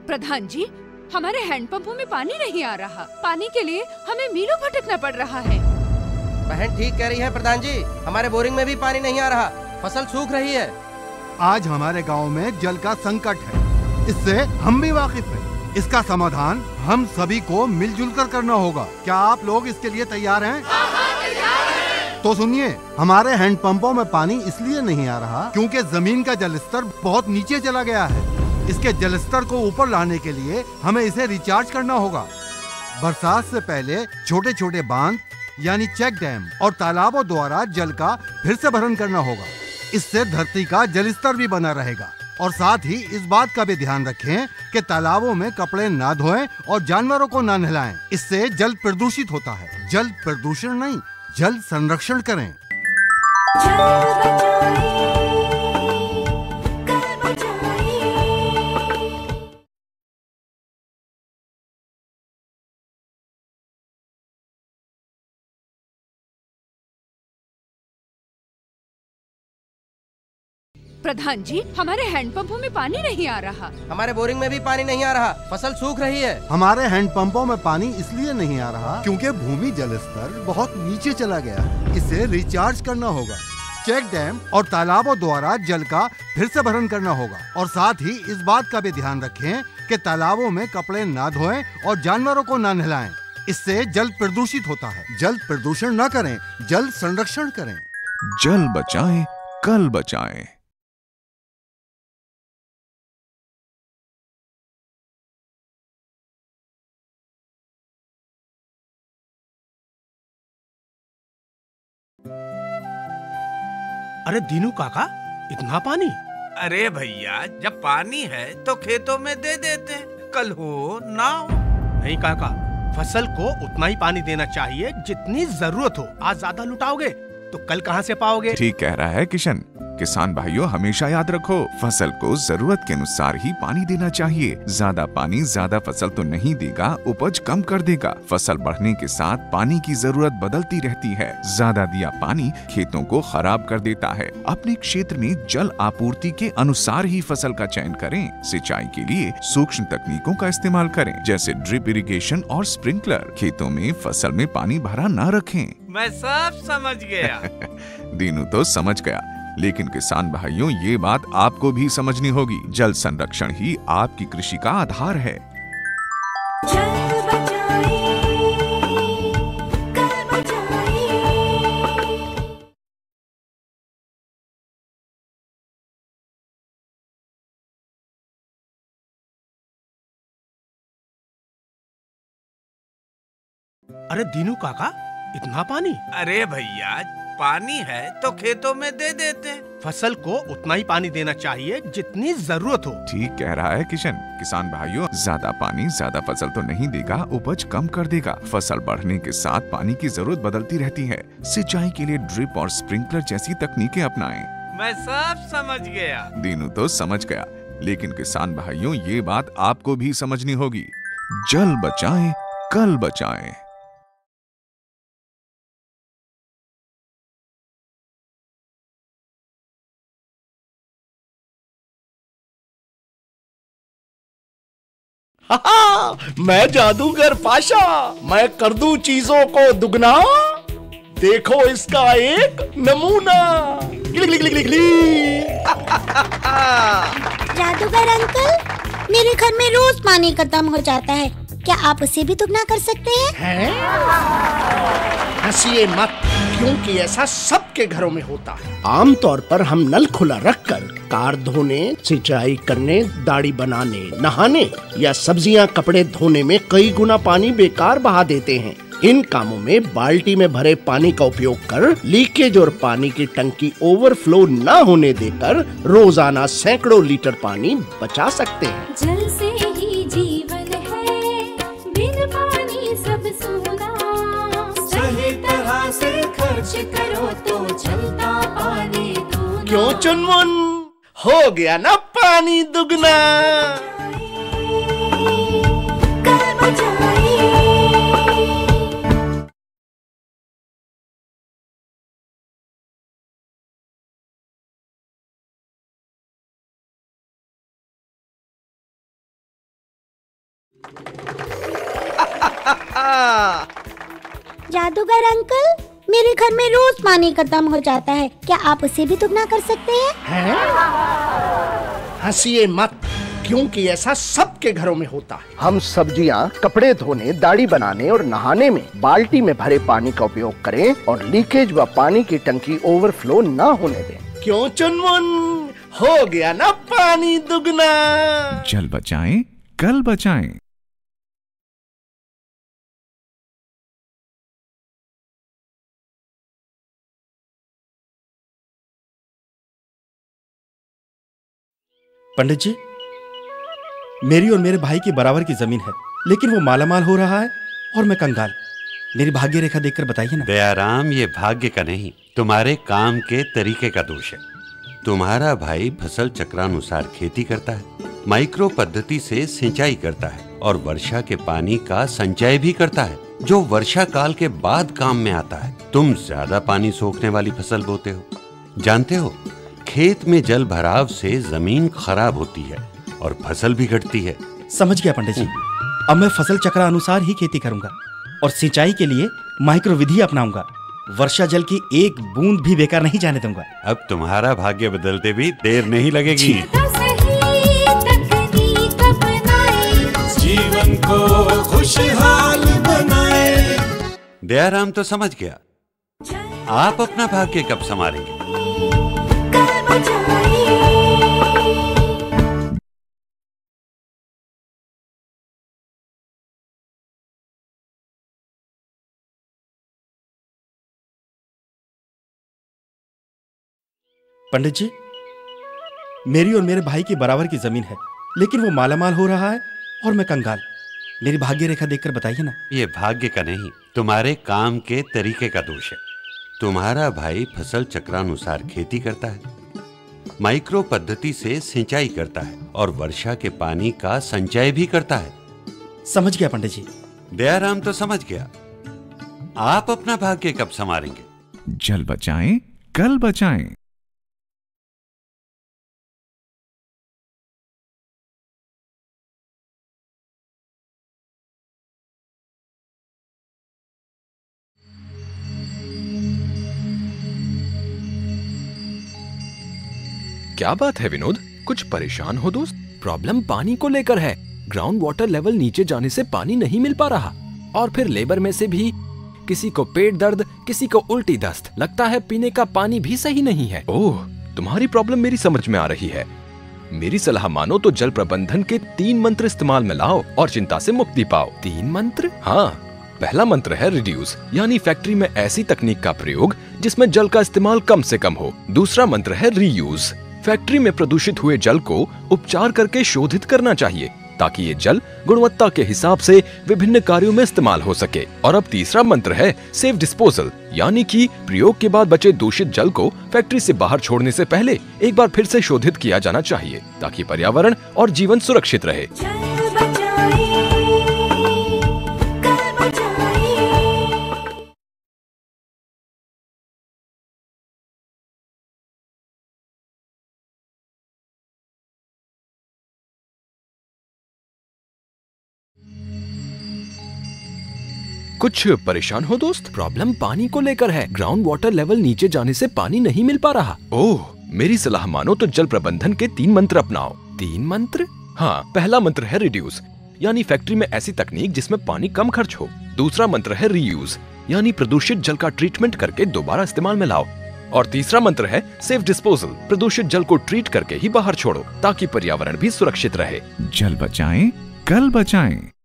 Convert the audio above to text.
प्रधान जी, हमारे हैंडपंपों में पानी नहीं आ रहा। पानी के लिए हमें मीलों भटकना पड़ रहा है। बहन ठीक कह रही है प्रधान जी, हमारे बोरिंग में भी पानी नहीं आ रहा, फसल सूख रही है। आज हमारे गांव में जल का संकट है, इससे हम भी वाकिफ हैं। इसका समाधान हम सभी को मिलजुल कर करना होगा। क्या आप लोग इसके लिए तैयार हैं? तैयार हैं। तो सुनिए, हमारे हैंडपंपों में पानी इसलिए नहीं आ रहा क्योंकि जमीन का जल स्तर बहुत नीचे चला गया है। इसके जल स्तर को ऊपर लाने के लिए हमें इसे रिचार्ज करना होगा। बरसात से पहले छोटे छोटे बांध यानी चेक डैम और तालाबों द्वारा जल का फिर से भरण करना होगा। इससे धरती का जल स्तर भी बना रहेगा। और साथ ही इस बात का भी ध्यान रखें कि तालाबों में कपड़े ना धोएं और जानवरों को ना नहलाएं। इससे जल प्रदूषित होता है। जल प्रदूषण नहीं, जल संरक्षण करें। प्रधान जी, हमारे हैंडपंपों में पानी नहीं आ रहा। हमारे बोरिंग में भी पानी नहीं आ रहा, फसल सूख रही है। हमारे हैंडपंपों में पानी इसलिए नहीं आ रहा क्योंकि भूमि जल स्तर बहुत नीचे चला गया है। इसे रिचार्ज करना होगा। चेक डैम और तालाबों द्वारा जल का फिर से भरण करना होगा। और साथ ही इस बात का भी ध्यान रखें कि तालाबों में कपड़े ना धोएं और जानवरों को ना नहलाएं। इससे जल प्रदूषित होता है। जल प्रदूषण न करें, जल संरक्षण करें। जल बचाएं, कल बचाएं। अरे दीनू काका, इतना पानी? अरे भैया, जब पानी है तो खेतों में दे देते हैं, कल हो ना हो। नहीं काका, फसल को उतना ही पानी देना चाहिए जितनी जरूरत हो। आज ज्यादा लुटाओगे तो कल कहाँ से पाओगे? ठीक कह रहा है किशन। किसान भाइयों, हमेशा याद रखो, फसल को जरूरत के अनुसार ही पानी देना चाहिए। ज्यादा पानी ज्यादा फसल तो नहीं देगा, उपज कम कर देगा। फसल बढ़ने के साथ पानी की जरूरत बदलती रहती है। ज्यादा दिया पानी खेतों को खराब कर देता है। अपने क्षेत्र में जल आपूर्ति के अनुसार ही फसल का चयन करें। सिंचाई के लिए सूक्ष्म तकनीकों का इस्तेमाल करें, जैसे ड्रिप इरिगेशन और स्प्रिंकलर। खेतों में फसल में पानी भरा न रखें। मैं सब समझ गया। दीनू तो समझ गया, लेकिन किसान भाइयों, ये बात आपको भी समझनी होगी। जल संरक्षण ही आपकी कृषि का आधार है। जल बचाएं, कल बचाएं। अरे दीनू काका, इतना पानी? अरे भैया, पानी है तो खेतों में दे देते हैं। फसल को उतना ही पानी देना चाहिए जितनी जरूरत हो। ठीक कह रहा है किशन। किसान भाइयों, ज्यादा पानी ज्यादा फसल तो नहीं देगा, उपज कम कर देगा। फसल बढ़ने के साथ पानी की जरूरत बदलती रहती है। सिंचाई के लिए ड्रिप और स्प्रिंकलर जैसी तकनीकें अपनाएं। मैं सब समझ गया। दीनू तो समझ गया, लेकिन किसान भाइयों, ये बात आपको भी समझनी होगी। जल बचाएं, कल बचाएं। मैं जादूगर पाशा, मैं कर दूं चीजों को दुगना। देखो इसका एक नमूना। जादूगर अंकल, मेरे घर में रोज पानी खत्म हो जाता है, क्या आप उसे भी दुगना कर सकते हैं? हंसिए मत, क्योंकि ऐसा सबके घरों में होता है। आमतौर पर हम नल खुला रखकर कार धोने, सिंचाई करने, दाढ़ी बनाने, नहाने या सब्जियां कपड़े धोने में कई गुना पानी बेकार बहा देते हैं। इन कामों में बाल्टी में भरे पानी का उपयोग कर लीकेज और पानी की टंकी ओवरफ्लो न होने देकर रोजाना सैकड़ों लीटर पानी बचा सकते हैं। जल से ही जीवन है, बिन पानी सब सूना। सही तरह से खर्च करो तो चलता पानी दूना। क्यों चुनमुन, हो गया ना पानी दुगना। जादूगर अंकल, मेरे घर में रोज पानी खत्म हो जाता है, क्या आप उसे भी दुगना कर सकते हैं? हंसिए मत, क्योंकि ऐसा सबके घरों में होता है। हम सब्जियां, कपड़े धोने, दाढ़ी बनाने और नहाने में बाल्टी में भरे पानी का उपयोग करें और लीकेज व पानी की टंकी ओवरफ्लो न होने दें। क्यों चुनमुन, हो गया ना पानी दुगना। जल बचाएं, कल बचाएं। पंडित जी, मेरी और मेरे भाई की बराबर की जमीन है, लेकिन वो मालामाल हो रहा है और मैं कंगाल। मेरी भाग्य रेखा देखकर बताइए ना। दयाराम, ये भाग्य का नहीं, तुम्हारे काम के तरीके का दोष है। तुम्हारा भाई फसल चक्रानुसार खेती करता है, माइक्रो पद्धति से सिंचाई करता है और वर्षा के पानी का संचय भी करता है, जो वर्षा काल के बाद काम में आता है। तुम ज्यादा पानी सोखने वाली फसल बोते हो। जानते हो, खेत में जल भराव से जमीन खराब होती है और फसल भी घटती है। समझ गया पंडित जी, अब मैं फसल चक्र अनुसार ही खेती करूंगा और सिंचाई के लिए माइक्रो विधि अपनाऊंगा। वर्षा जल की एक बूंद भी बेकार नहीं जाने दूंगा। अब तुम्हारा भाग्य बदलते भी देर नहीं लगेगी। जीवन को खुशहाल बनाए। दयाराम तो समझ गया, आप अपना भाग्य कब संवारेंगे? पंडित जी, मेरी और मेरे भाई की बराबर की जमीन है, लेकिन वो मालामाल हो रहा है और मैं कंगाल। मेरी भाग्य रेखा देखकर बताइए ना। ये भाग्य का नहीं, तुम्हारे काम के तरीके का दोष है। तुम्हारा भाई फसल चक्रानुसार खेती करता है, माइक्रो पद्धति से सिंचाई करता है और वर्षा के पानी का संचय भी करता है। समझ गया पंडित जी। दयाराम तो समझ गया, आप अपना भाग्य कब संवारेंगे? जल बचाएं, कल बचाएं। क्या बात है विनोद, कुछ परेशान हो दोस्त? प्रॉब्लम पानी को लेकर है। ग्राउंड वाटर लेवल नीचे जाने से पानी नहीं मिल पा रहा, और फिर लेबर में से भी किसी को पेट दर्द, किसी को उल्टी दस्त। लगता है पीने का पानी भी सही नहीं है। ओह, तुम्हारी प्रॉब्लम मेरी समझ में आ रही है। मेरी सलाह मानो तो जल प्रबंधन के 3 मंत्र इस्तेमाल में लाओ और चिंता से मुक्ति पाओ। 3 मंत्र? हाँ, पहला मंत्र है रिड्यूस, यानी फैक्ट्री में ऐसी तकनीक का प्रयोग जिसमें जल का इस्तेमाल कम से कम हो। दूसरा मंत्र है रीयूज, फैक्ट्री में प्रदूषित हुए जल को उपचार करके शोधित करना चाहिए ताकि ये जल गुणवत्ता के हिसाब से विभिन्न कार्यों में इस्तेमाल हो सके। और अब तीसरा मंत्र है सेफ डिस्पोजल, यानी कि प्रयोग के बाद बचे दूषित जल को फैक्ट्री से बाहर छोड़ने से पहले एक बार फिर से शोधित किया जाना चाहिए ताकि पर्यावरण और जीवन सुरक्षित रहे। कुछ परेशान हो दोस्त? प्रॉब्लम पानी को लेकर है। ग्राउंड वाटर लेवल नीचे जाने से पानी नहीं मिल पा रहा। ओह, मेरी सलाह मानो तो जल प्रबंधन के 3 मंत्र अपनाओ। 3 मंत्र? हाँ, पहला मंत्र है रिड्यूस, यानी फैक्ट्री में ऐसी तकनीक जिसमें पानी कम खर्च हो। दूसरा मंत्र है रीयूज, यानी प्रदूषित जल का ट्रीटमेंट करके दोबारा इस्तेमाल में लाओ। और तीसरा मंत्र है सेफ डिस्पोजल, प्रदूषित जल को ट्रीट करके ही बाहर छोड़ो ताकि पर्यावरण भी सुरक्षित रहे। जल बचाएं, कल बचाएं।